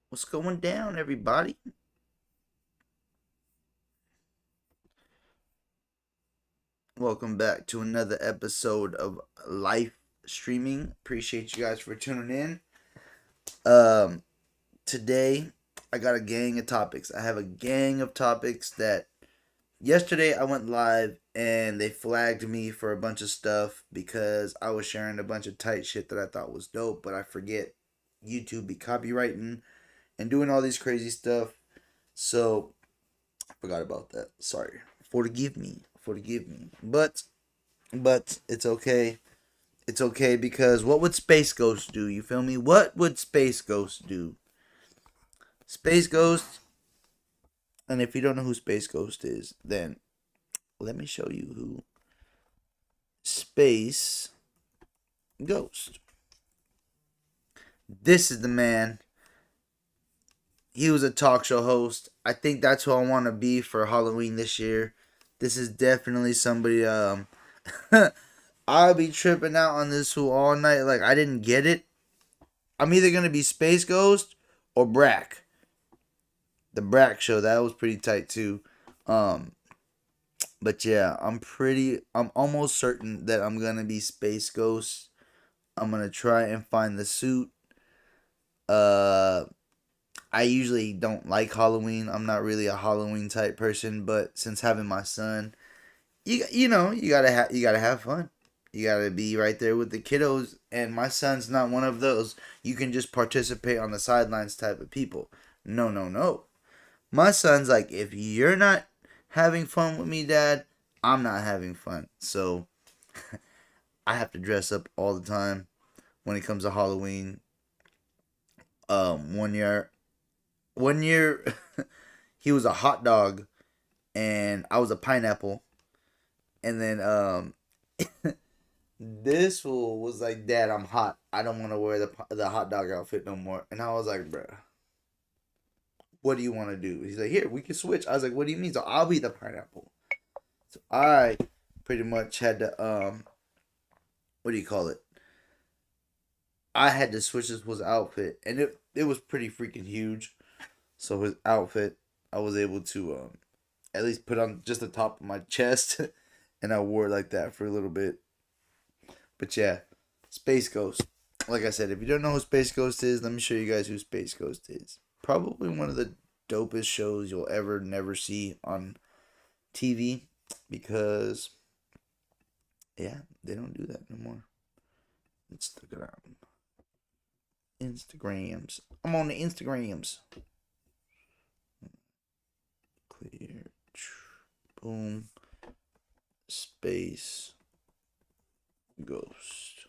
What's going down, everybody? Welcome back to another episode of Life Streaming. Appreciate you guys for tuning in. Um, Today I got a gang of topics. I have a gang of topics that yesterday I went live and they flagged me for a bunch of stuff because I was sharing a bunch of tight shit that I thought was dope, but I forget YouTube be copywriting and doing all these crazy stuff. So I forgot about that. Sorry. Forgive me. Forgive me. But it's okay. It's okay because what would Space Ghost do? You feel me? What would Space Ghost do? Space Ghost, and if you don't know who Space Ghost is, then let me show you who Space Ghost. This is the man. He was a talk show host. I think that's who I want to be for Halloween this year. This is definitely somebody I'll be tripping out on this fool all night. Like, I didn't get it. I'm either gonna be Space Ghost or Brack. The Brack show, that was pretty tight too. Um, but yeah, I'm almost certain that I'm gonna be Space Ghost. I'm gonna try and find the suit. Uh, I usually don't like Halloween. I'm not really a Halloween type person, but since having my son, you gotta have fun. You gotta be right there with the kiddos, and my son's not one of those. You can just participate on the sidelines type of people. No, no, no. My son's like, if you're not having fun with me, Dad, I'm not having fun. So I have to dress up all the time when it comes to Halloween. One year, one year, he was a hot dog, and I was a pineapple, and then this fool was like, "Dad, I'm hot. I don't want to wear the hot dog outfit no more." And I was like, "Bruh, what do you want to do?" He's like, "Here, we can switch." I was like, "What do you mean?" So I'll be the pineapple. So I pretty much had to what do you call it? I had to switch his outfit, and it was pretty freaking huge. So his outfit, I was able to at least put on just the top of my chest, and I wore it like that for a little bit. But yeah, Space Ghost. Like I said, if you don't know who Space Ghost is, let me show you guys who Space Ghost is. Probably one of the dopest shows you'll ever never see on TV because yeah, they don't do that no more. Instagram. Instagrams. I'm on the Instagrams. Clear. Boom. Space Ghost.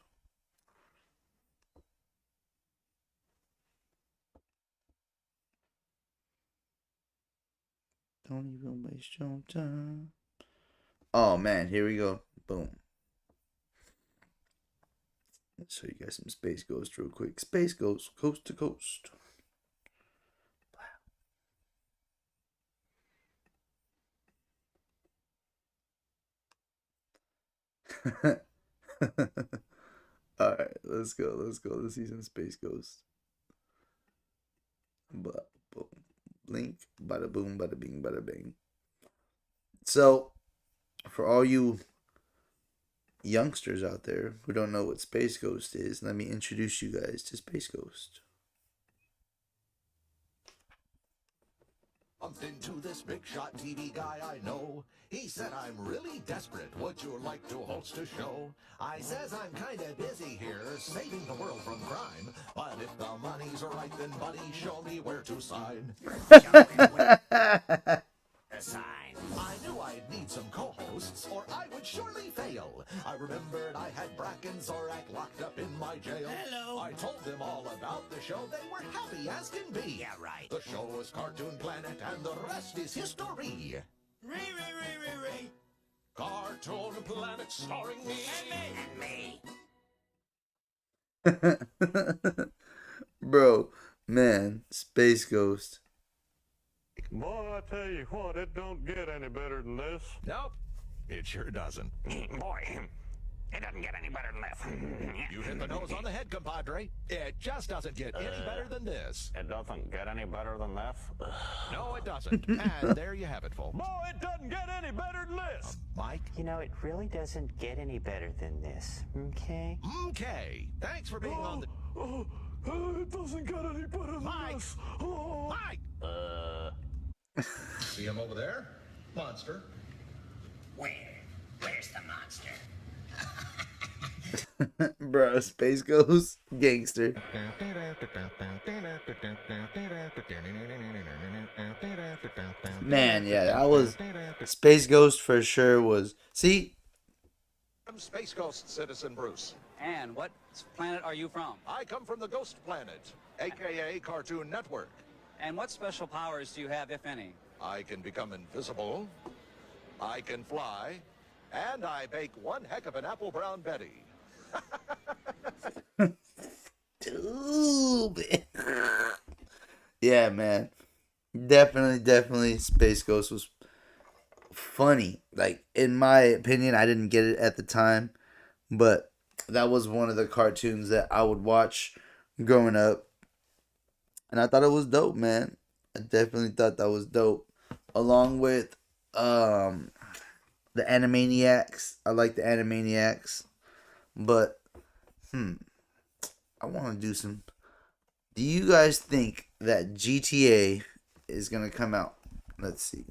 Don't even waste your time. Oh man, here we go. Boom. Let's show you guys some Space Ghost real quick. Space Ghost, coast to coast. Alright, let's go. Let's go. Let's see some Space Ghost. But boom. Blink. Bada boom, bada bing, bada bing. So, for all you youngsters out there who don't know what Space Ghost is, let me introduce you guys to Space Ghost. Bumped into this big shot TV guy I know. He said, I'm really desperate. Would you like to host a show? I says, I'm kind of busy here, saving the world from crime. But if the money's right, then buddy, show me where to sign. Sign. I knew I'd need some co-hosts, or I would surely fail. I remembered I had Bracken Zorak locked up in my jail. Hello. I told them all about the show. They were happy as can be. Yeah, right. The show was Cartoon Planet, and the rest is history. Re. Cartoon Planet starring me. And me. Bro, man, Space Ghost. Boy, I tell you what, it don't get any better than this. Nope, it sure doesn't. Boy, It doesn't get any better than this. You hit the nose on the head, compadre. It just doesn't get any better than this. It doesn't get any better than this. No, it doesn't. And there you have it, folks. No, it doesn't get any better than this. Mike? You know, it really doesn't get any better than this, okay? Okay. Thanks for being on the... It doesn't get any better than Mike! this. Mike! See him over there? Monster. Where's the monster? Bro, Space Ghost gangster. Man, yeah, that was Space Ghost for sure. Was see, I'm Space Ghost Citizen Bruce. And what planet are you from? I come from the Ghost Planet, aka Cartoon Network. And what special powers do you have, if any? I can become invisible, I can fly, and I bake one heck of an apple brown Betty. dude. Yeah, man, definitely, Space Ghost was funny. Like, in my opinion, I didn't get it at the time, but that was one of the cartoons that I would watch growing up, and I thought it was dope, man. I definitely thought that was dope, along with the Animaniacs. I like the Animaniacs, but I want to do some. Do you guys think that GTA is gonna come out? Let's see.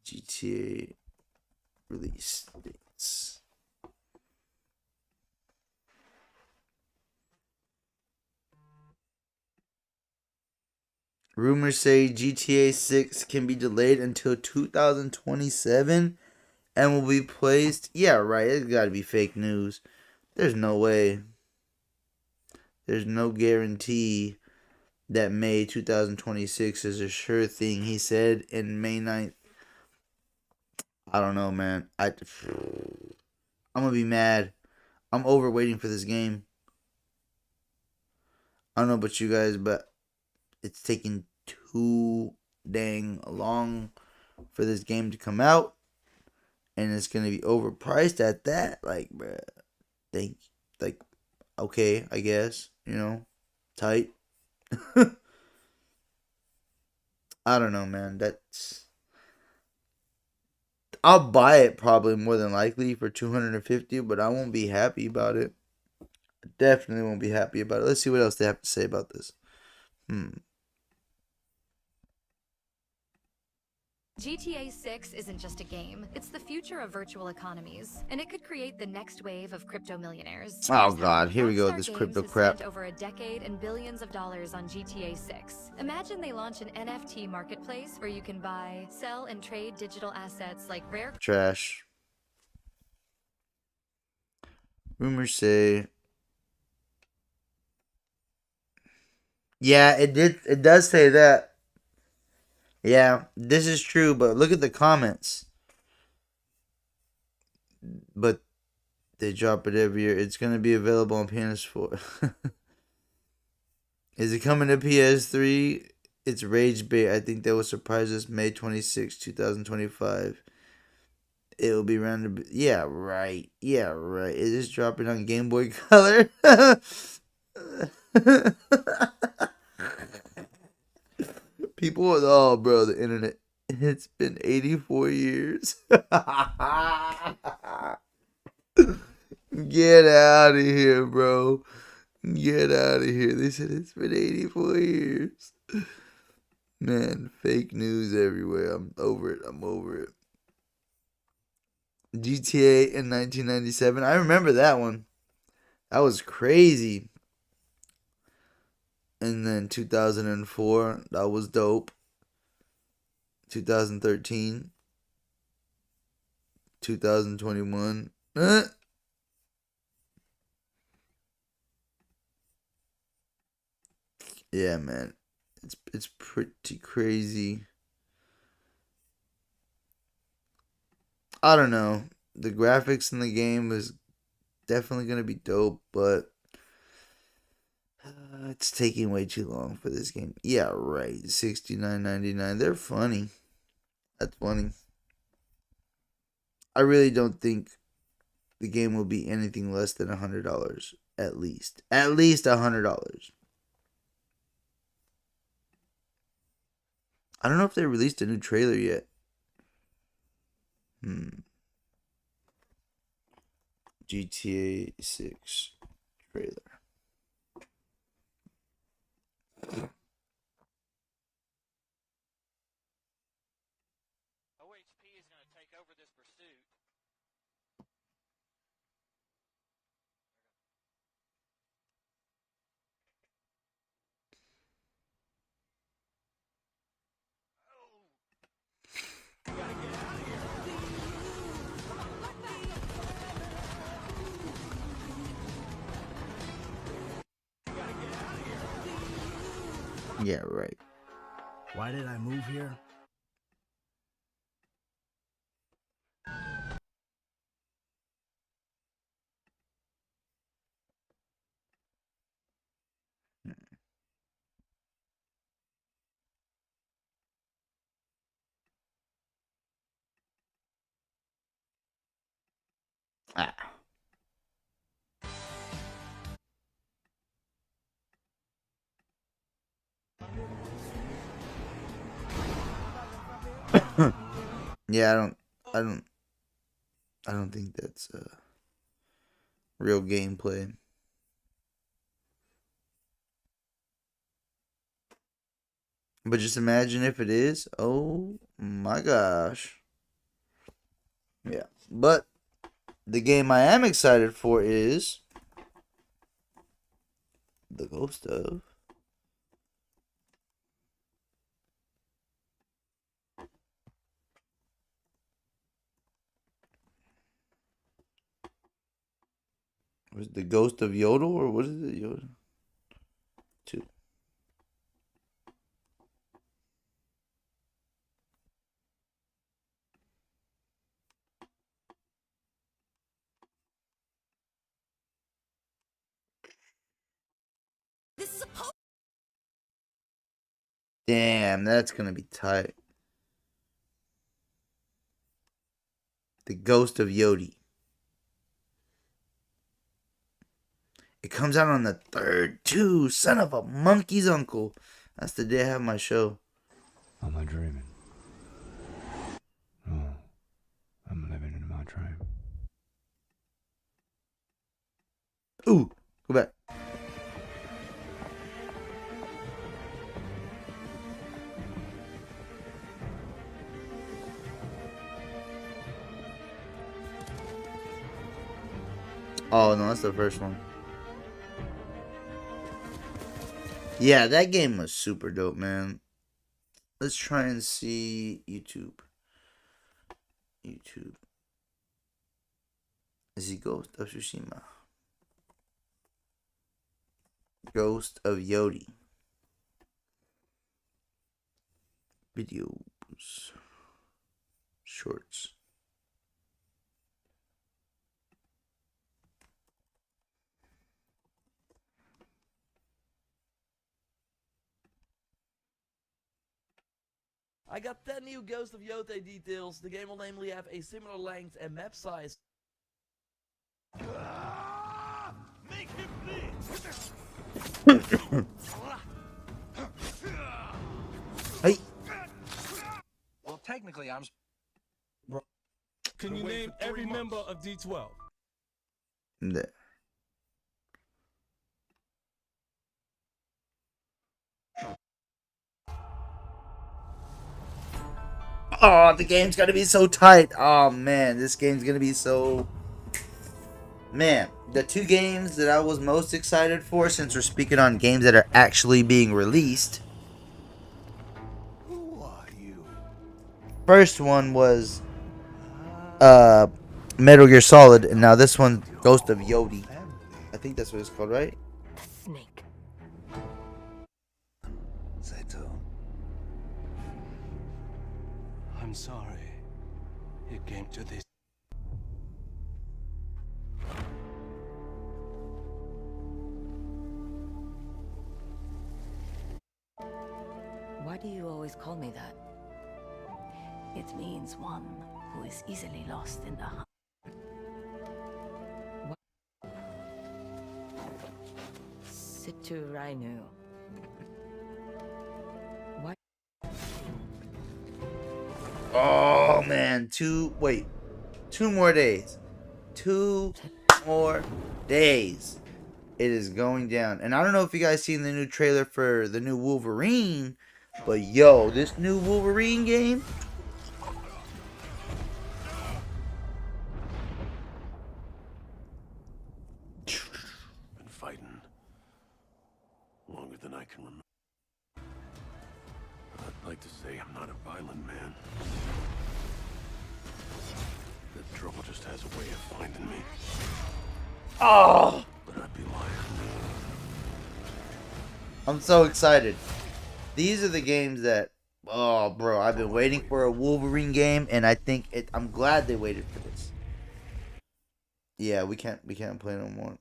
GTA release dates. Rumors say GTA 6 can be delayed until 2027 and will be placed. Yeah, right. It's got to be fake news. There's no way. There's no guarantee that May 2026 is a sure thing. He said in May 9th. I don't know, man. I'm going to be mad. I'm over waiting for this game. I don't know about you guys, but it's taking too dang long for this game to come out, and it's gonna be overpriced at that. Like, bruh, okay, I guess, tight. I don't know, man. I'll buy it probably more than likely for $250, but I won't be happy about it. I definitely won't be happy about it. Let's see what else they have to say about this. GTA 6 isn't just a game, it's the future of virtual economies, and it could create the next wave of crypto millionaires. Oh god, here we go with this Rockstar crypto Games has crap. spent over a decade and billions of dollars on GTA 6. Imagine they launch an NFT marketplace where you can buy, sell, and trade digital assets like rare Trash. Rumors say. Yeah, it does say that. Yeah, this is true, but look at the comments. But they drop it every year. It's going to be available on PS4. Is it coming to PS3? It's rage bait. I think that will surprise us May 26, 2025. It will be random. Yeah, right. Is this dropping on Game Boy Color? People, oh, bro, the internet. It's been 84 years. Get out of here, bro. Get out of here. They said it's been 84 years. Man, fake news everywhere. I'm over it. GTA in 1997. I remember that one. That was crazy. And then 2004, that was dope. 2013, 2021. Yeah, man. It's pretty crazy. I don't know. The graphics in the game is definitely going to be dope, but it's taking way too long for this game. Yeah, right. $69.99. They're funny. That's funny. I really don't think the game will be anything less than $100 at least. At least $100. I don't know if they released a new trailer yet. GTA 6 trailer. OHP is going to take over this pursuit. Yeah, right. Why did I move here? Ah. Yeah, I don't think that's real gameplay. But just imagine if it is. Oh my gosh. Yeah. But the game I am excited for is The Ghost of. Was it The Ghost of Yodel or what is it? Yodel 2. Damn, that's gonna be tight. The Ghost of Yodi. It comes out on the 3rd too. Son of a monkey's uncle. That's the day I have my show. Am I dreaming? Oh, I'm living in my dream. Ooh, go back. Oh no, that's the first one. Yeah, that game was super dope, man. Let's try and see YouTube. YouTube. Is he Ghost of Tsushima? Ghost of Yodi. Videos. Shorts. I got 10 new Ghost of Yote details. The game will namely have a similar length and map size. Make him bleed! Hey. Well, technically, I'm. Can you name every member of D12? There. Oh, the game's gonna be so tight. Oh man, this game's gonna be so. Man, the 2 games that I was most excited for, since we're speaking on games that are actually being released. Who are you? First one was Metal Gear Solid, and now this one, Ghost of Yodi. I think that's what it's called, right? Snake. Saito. I'm sorry. It came to this. Why do you always call me that? It means one who is easily lost in the Situ Rainu. What? Oh man, 2 more days. 2 more days. It is going down. And I don't know if you guys seen the new trailer for the new Wolverine, but yo, this new Wolverine game. Been fighting longer than I can remember. I'd like to say I'm not a violent man. The trouble just has a way of finding me. Oh, But I'd be lying. I'm so excited. These are the games that, oh bro, I've been waiting for a Wolverine game, and I think I'm glad they waited for this. Yeah, we can't play no more.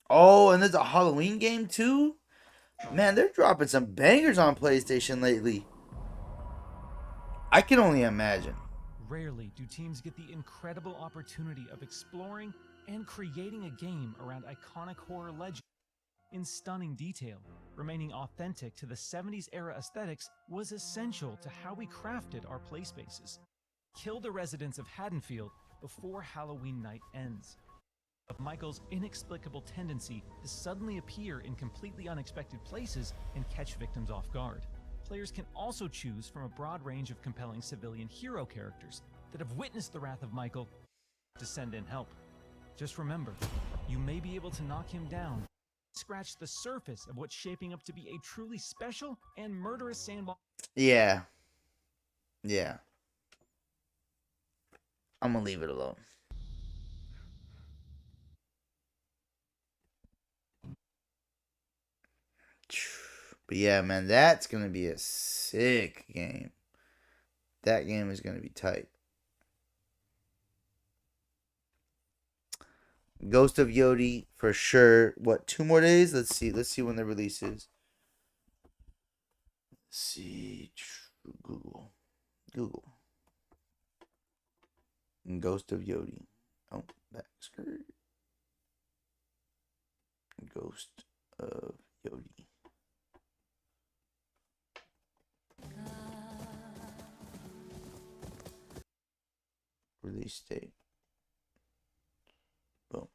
Oh, and there's a Halloween game too? Man, they're dropping some bangers on PlayStation lately. I can only imagine. Rarely do teams get the incredible opportunity of exploring and creating a game around iconic horror legends in stunning detail. Remaining authentic to the 70s era aesthetics was essential to how we crafted our play spaces. Kill the residents of Haddonfield before Halloween night ends. Of Michael's inexplicable tendency to suddenly appear in completely unexpected places and catch victims off guard. Players can also choose from a broad range of compelling civilian hero characters that have witnessed the wrath of Michael to send in help. Just remember, you may be able to knock him down, scratch the surface of what's shaping up to be a truly special and murderous sandbox. Yeah. I'm gonna leave it alone. But yeah, man, that's gonna be a sick game. That game is gonna be tight. Ghost of Yodi for sure. What, 2 more days? Let's see when the release is. Let's see. Google. Ghost of Yodi. Oh, back skirt. Ghost of Yodi. Release date. Boom.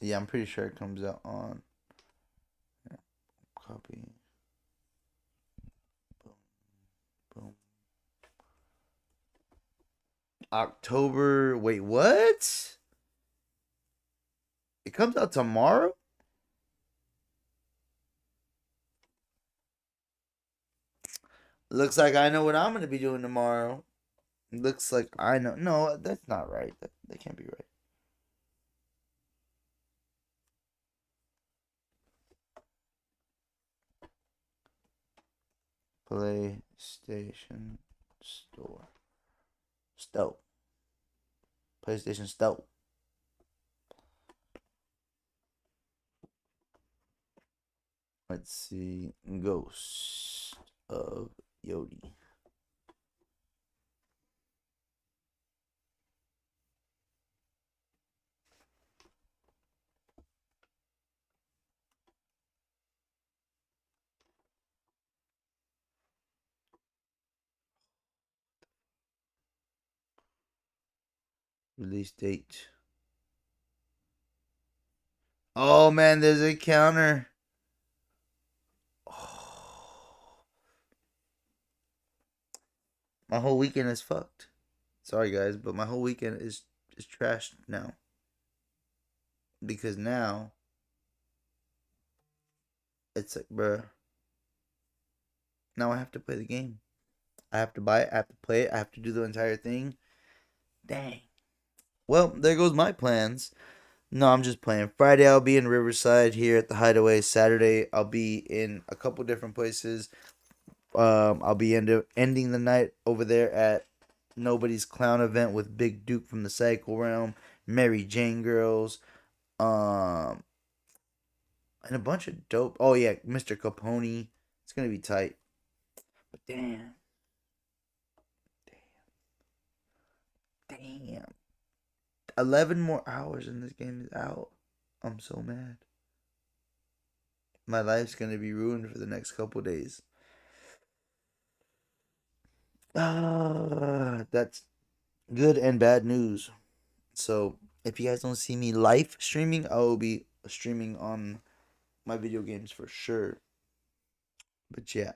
Yeah, I'm pretty sure it comes out on. Yeah, copy. Boom. October. Wait, what? It comes out tomorrow? Looks like I know what I'm going to be doing tomorrow. Looks like I know. No, that's not right. That can't be right. PlayStation Store. PlayStation Store. Let's see. Ghost of Yodi. Release date. Oh man, there's a counter. Oh. My whole weekend is fucked. Sorry guys, but my whole weekend is trashed now. Because now it's like, bruh. Now I have to play the game. I have to buy it, I have to play it, I have to do the entire thing. Dang. Well, there goes my plans. No, I'm just playing. Friday I'll be in Riverside here at the Hideaway. Saturday I'll be in a couple different places. I'll be ending the night over there at Nobody's Clown event with Big Duke from the Cycle Realm, Mary Jane Girls, um, and a bunch of dope. Oh yeah, Mr. Capone. It's gonna be tight. But damn. 11 more hours and this game is out. I'm so mad. My life's gonna be ruined for the next couple days. That's good and bad news. So if you guys don't see me live streaming, I will be streaming on my video games for sure. But yeah,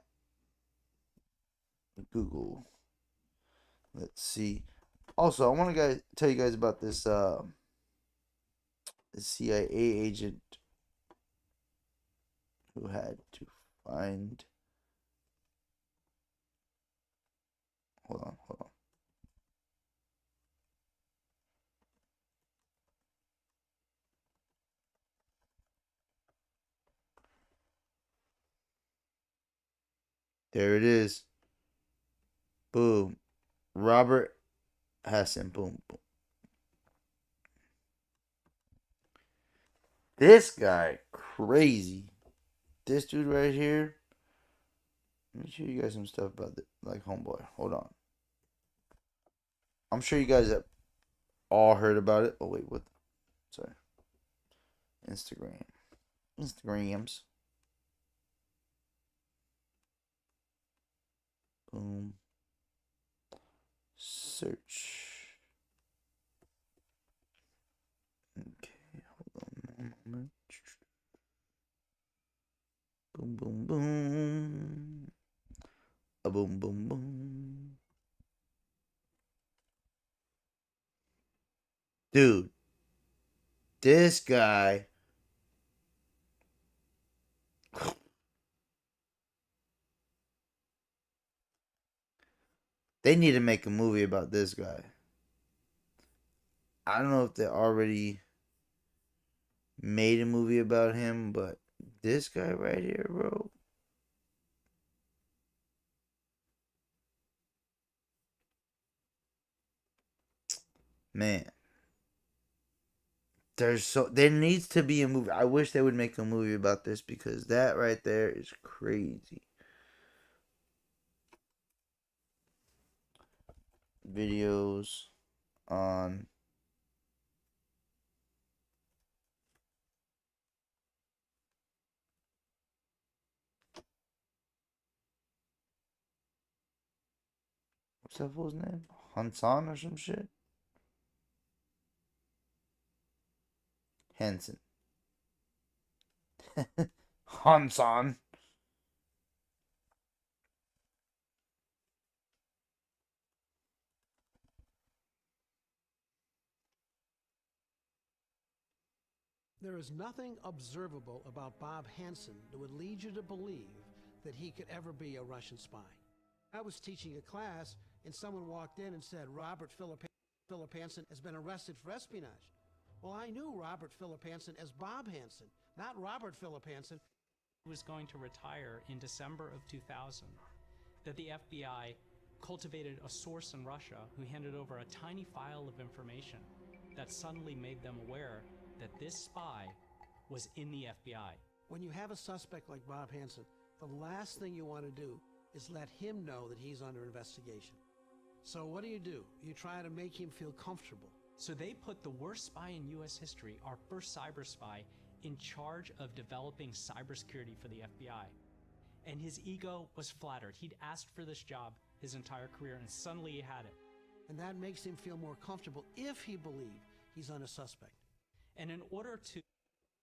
Google. Let's see. Also, I want to tell you guys about this CIA agent who had to find. Hold on. There it is. Boom. Robert Hassan. Boom. This guy, crazy. This dude right here. Let me show you guys some stuff about it. Like homeboy. Hold on. I'm sure you guys have all heard about it. Oh wait, what? Sorry. Instagrams. Boom. Search. Okay, hold on a moment. Boom, boom, boom. A boom, boom, boom. Dude, this guy. They need to make a movie about this guy. I don't know if they already made a movie about him, but this guy right here, bro. Man. There needs to be a movie. I wish they would make a movie about this because that right there is crazy. Videos on what's that fool's name? Hansan or some shit? Hansen. Hansan. There is nothing observable about Bob Hansen that would lead you to believe that he could ever be a Russian spy. I was teaching a class and someone walked in and said, Robert Philip Hansen has been arrested for espionage. Well, I knew Robert Philip Hansen as Bob Hansen, not Robert Philip Hansen. He was going to retire in December of 2000, that the FBI cultivated a source in Russia who handed over a tiny file of information that suddenly made them aware that this spy was in the FBI. When you have a suspect like Bob Hansen, the last thing you want to do is let him know that he's under investigation. So what do? You try to make him feel comfortable. So they put the worst spy in U.S. history, our first cyber spy, in charge of developing cybersecurity for the FBI. And his ego was flattered. He'd asked for this job his entire career, and suddenly he had it. And that makes him feel more comfortable if he believes he's on a suspect. And in order to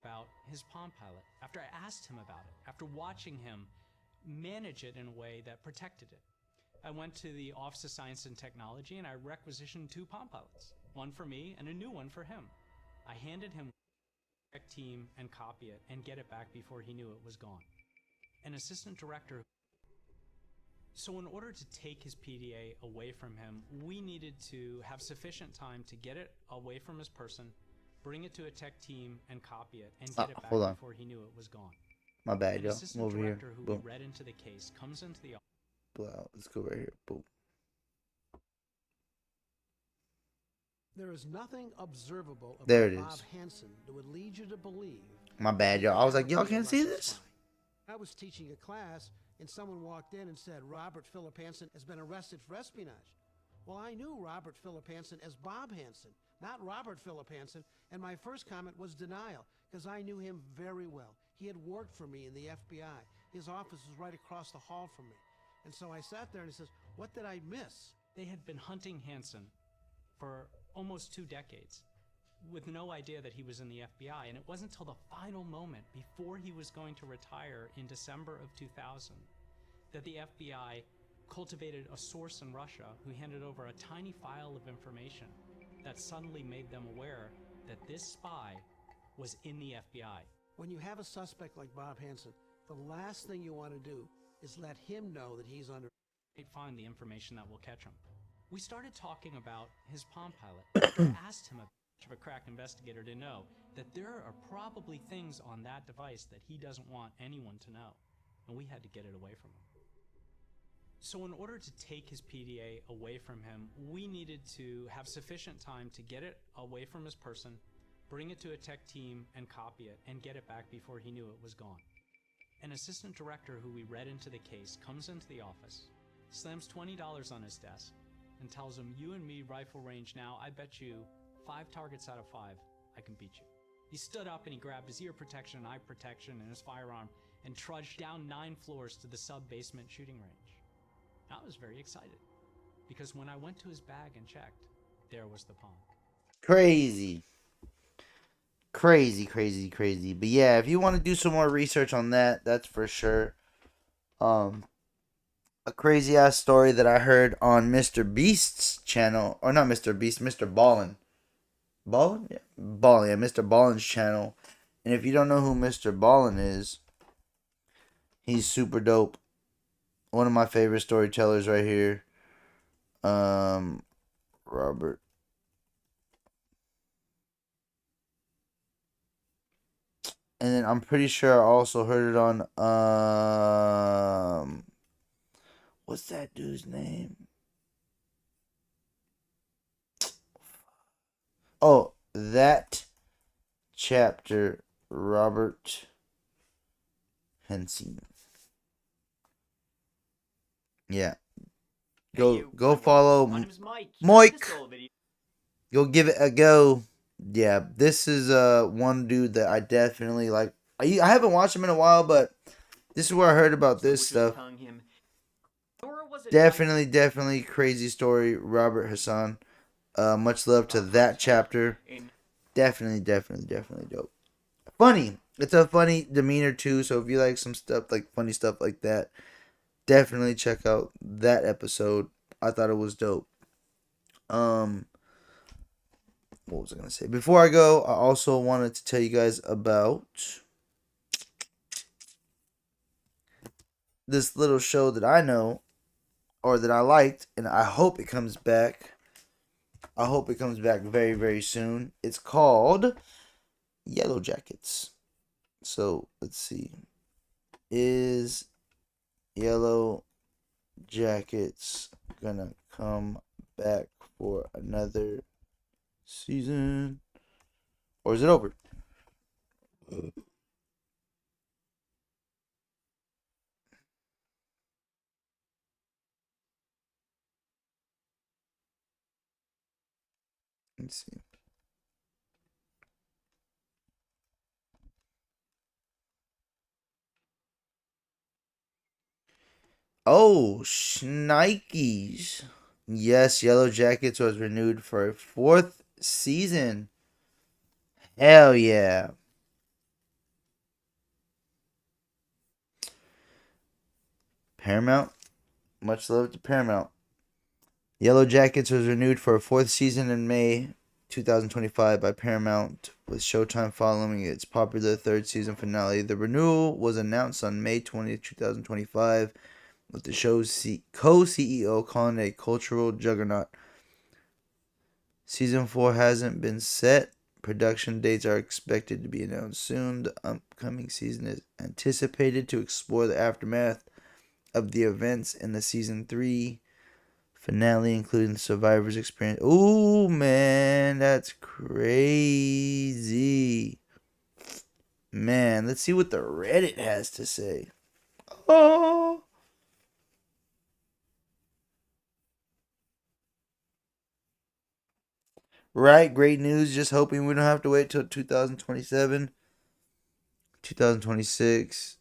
about his Palm Pilot, after I asked him about it, after watching him manage it in a way that protected it, I went to the Office of Science and Technology and I requisitioned 2 Palm Pilots, one for me and a new one for him. I handed him the team and copy it and get it back before he knew it was gone. An assistant director. So in order to take his PDA away from him, we needed to have sufficient time to get it away from his person, bring it to a tech team and copy it and get it back before he knew it was gone. My bad, An yo. assistant Over here. director who Boom. read into the case comes into the office. Blow out. Let's go right here. Boom. There is nothing observable There about it Bob is. Hansen that would lead you to believe. My bad, y'all. I was like, y'all can't see this? I was teaching a class, and someone walked in and said, Robert Philip Hansen has been arrested for espionage. Well, I knew Robert Philip Hansen as Bob Hansen, not Robert Philip Hansen, and my first comment was denial, because I knew him very well. He had worked for me in the FBI. His office was right across the hall from me. And so I sat there and he says, what did I miss? They had been hunting Hansen for almost 2 decades with no idea that he was in the FBI. And it wasn't until the final moment before he was going to retire in December of 2000 that the FBI cultivated a source in Russia who handed over a tiny file of information that suddenly made them aware that this spy was in the FBI. When you have a suspect like Bob Hansen, the last thing you want to do is let him know that he's under. Find the information that will catch him. We started talking about his Palm Pilot. I asked him of a crack investigator to know that there are probably things on that device that he doesn't want anyone to know, and we had to get it away from him. So in order to take his PDA away from him, we needed to have sufficient time to get it away from his person, bring it to a tech team and copy it, and get it back before he knew it was gone. An assistant director who we read into the case comes into the office, slams $20 on his desk, and tells him, you and me rifle range now, I bet you 5 targets out of 5, I can beat you. He stood up and he grabbed his ear protection and eye protection and his firearm and trudged down 9 floors to the sub-basement shooting range. I was very excited, because when I went to his bag and checked, there was the Palm. Crazy. Crazy. But yeah, if you want to do some more research on that, that's for sure. A crazy ass story that I heard on Mr. Beast's channel, or not Mr. Beast, Mr. Ballin. Ballin? Yeah. Ballin, yeah, Mr. Ballin's channel. And if you don't know who Mr. Ballin is, he's super dope. One of my favorite storytellers right here. Robert. And then I'm pretty sure I also heard it on what's that dude's name? Oh, that chapter, Robert Henson. Yeah. Go follow Mike. Go give it a go. Yeah, this is one dude that I definitely like. I haven't watched him in a while, but this is where I heard about this stuff. Definitely crazy story, Robert Hassan. Much love to that chapter. Definitely dope. Funny. It's a funny demeanor too, so if you like some stuff like funny stuff like that, definitely check out that episode. I thought it was dope. What was I gonna say? Before I go, I also wanted to tell you guys about this little show that I know, or that I liked, and I hope it comes back. I hope it comes back very, very soon. It's called Yellow Jackets. So, let's see. Is Yellow Jackets gonna come back for another season? Or is it over? Let's see. Oh, Shnikes. Yes, Yellow Jackets was renewed for a 4th season. Hell yeah. Paramount. Much love to Paramount. Yellow Jackets was renewed for a 4th season in May 2025 by Paramount, with Showtime following its popular 3rd season finale. The renewal was announced on May 20th, 2025, with the show's co-CEO calling it a cultural juggernaut. Season 4 hasn't been set. Production dates are expected to be announced soon. The upcoming season is anticipated to explore the aftermath of the events in the Season 3 Finale, including the survivor's experience. Ooh, man, that's crazy. Man, let's see what the Reddit has to say. Oh. Right, great news. Just hoping we don't have to wait till 2027, 2026.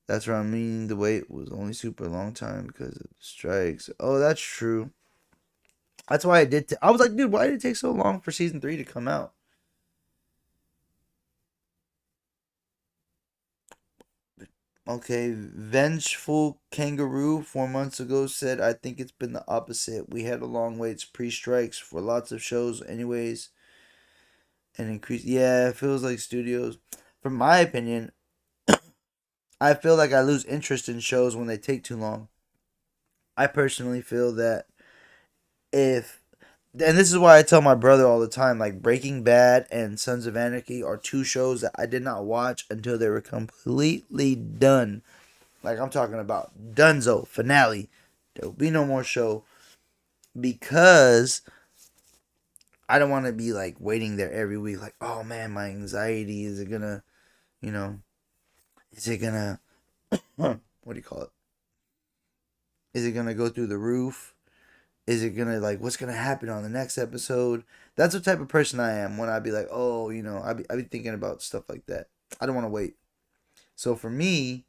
That's what I mean. The wait was only super long time because of the strikes. Oh, that's true. That's why I did. I was like, dude, why did it take so long for season 3 to come out? Okay, Vengeful Kangaroo 4 months ago said, I think it's been the opposite. We had a long waits pre-strikes for lots of shows anyways. And increase. Yeah, it feels like studios. From my opinion, I feel like I lose interest in shows when they take too long. I personally feel that if, and this is why I tell my brother all the time, like Breaking Bad and Sons of Anarchy are two shows that I did not watch until they were completely done. Like I'm talking about Dunzo finale. There will be no more show because I don't want to be like waiting there every week. Like, oh man, my anxiety is it gonna, you know, is it gonna, what do you call it? Is it gonna go through the roof? Is it gonna like what's gonna happen on the next episode? That's the type of person I am when I be like, oh, I be thinking about stuff like that. I don't want to wait. So for me,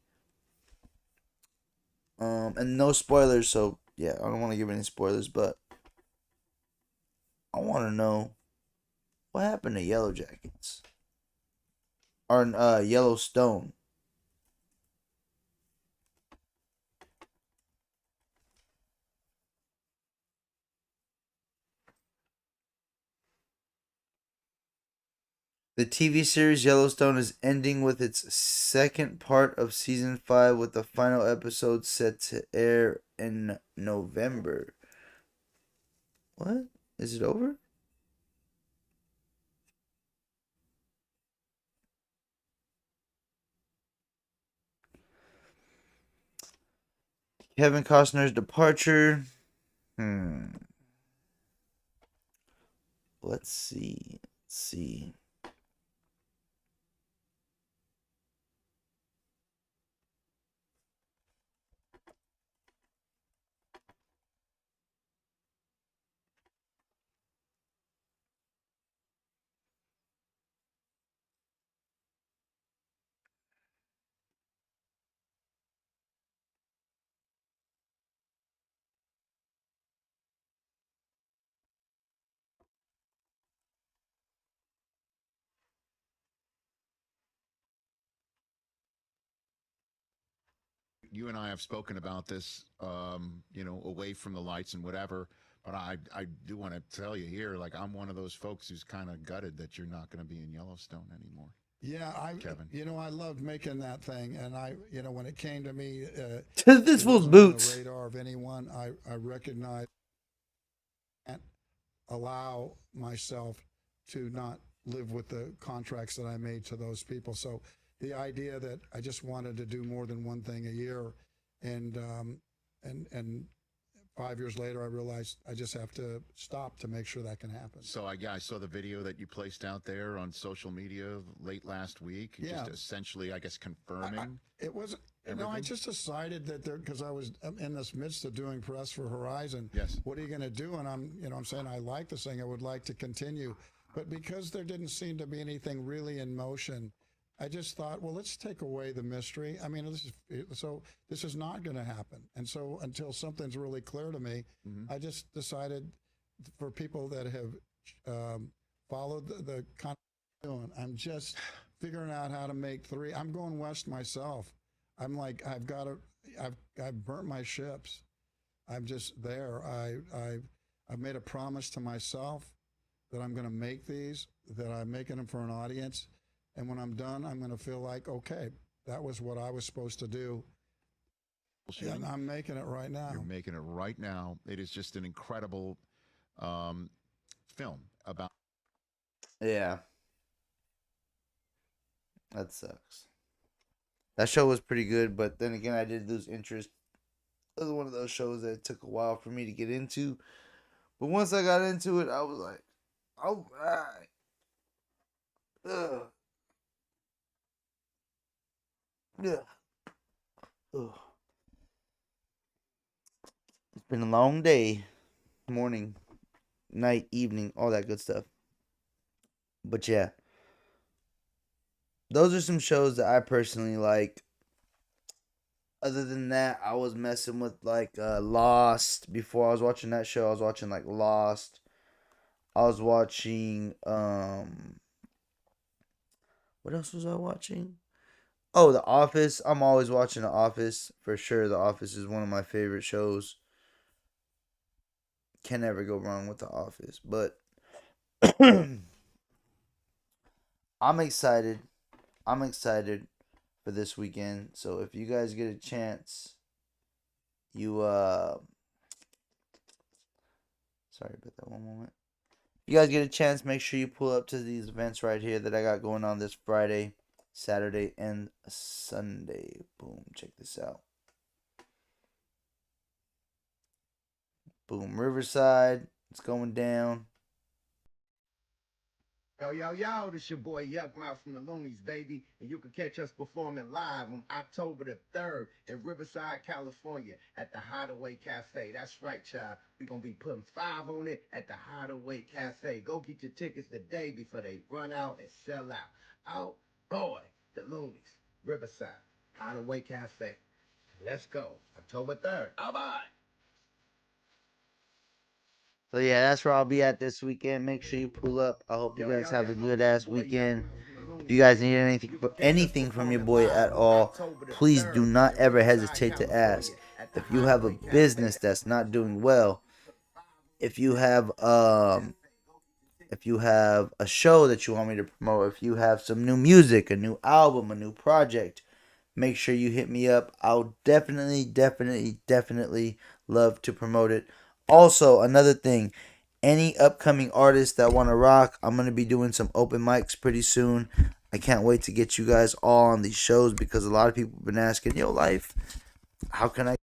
and no spoilers. So yeah, I don't want to give any spoilers, but I want to know what happened to Yellow Jackets or Yellowstone. The TV series Yellowstone is ending with its second part of season 5 with the final episode set to air in November. What? Is it over? Kevin Costner's departure. Let's see. Let's see. You and I have spoken about this, away from the lights and whatever. But I do want to tell you here, like I'm one of those folks who's kind of gutted that you're not going to be in Yellowstone anymore. Yeah, Kevin. I loved making that thing, and when it came to me, this fool's boots. On the radar of anyone, I recognized can't allow myself to not live with the contracts that I made to those people. So the idea that I just wanted to do more than one thing a year, and 5 years later, I realized I just have to stop to make sure that can happen. So I saw the video that you placed out there on social media late last week. Yeah. Just essentially, I guess, confirming. It was, I just decided that because I was in this midst of doing press for Horizon. Yes. What are you going to do? And I'm saying I like this thing. I would like to continue. But because there didn't seem to be anything really in motion, I just thought, well, let's take away the mystery. I mean, this is not going to happen. And so until something's really clear to me, I just decided for people that have followed the content, I'm just figuring out how to make 3. I'm going west myself. I'm like, I've burnt my ships. I'm just there. I've made a promise to myself that I'm going to make these, that I'm making them for an audience. And when I'm done, I'm going to feel like, okay, that was what I was supposed to do. And I'm making it right now. You're making it right now. It is just an incredible film about. Yeah. That sucks. That show was pretty good, but then again, I did lose interest It was one of those shows that took a while for me to get into. But once I got into it, I was like, all right. Ugh. Yeah. Ugh. It's been a long day. Morning, night, evening, all that good stuff. But yeah. Those are some shows that I personally like. Other than that, I was messing with like Lost. Before I was watching that show, I was watching like Lost. I was watching what else was I watching? Oh, The Office. I'm always watching The Office for sure. The Office is one of my favorite shows. Can never go wrong with The Office. But I'm excited. I'm excited for this weekend. So if you guys get a chance, you sorry about that, one moment. You guys get a chance, make sure you pull up to these events right here that I got going on this Friday, Saturday, and Sunday. Boom, check this out. Boom, Riverside, it's going down. Yo, this your boy Yuck Mouth from the Loonies, baby. And you can catch us performing live on October the 3rd in Riverside, California at the Hideaway Cafe. That's right, child. We're going to be putting 5 on it at the Hideaway Cafe. Go get your tickets today before they run out and sell out. Oh, boy, the Loonies, Riverside, Hideaway Cafe. Let's go. October 3rd. Bye-bye. So yeah, that's where I'll be at this weekend. Make sure you pull up. I hope you guys have a good ass weekend. If you guys need anything from your boy at all, please do not ever hesitate to ask. If you have a business that's not doing well, if you have a show that you want me to promote, if you have some new music, a new album, a new project, make sure you hit me up. I'll definitely love to promote it. Also, another thing, any upcoming artists that want to rock, I'm going to be doing some open mics pretty soon. I can't wait to get you guys all on these shows because a lot of people have been asking, yo, Lyfe, how can I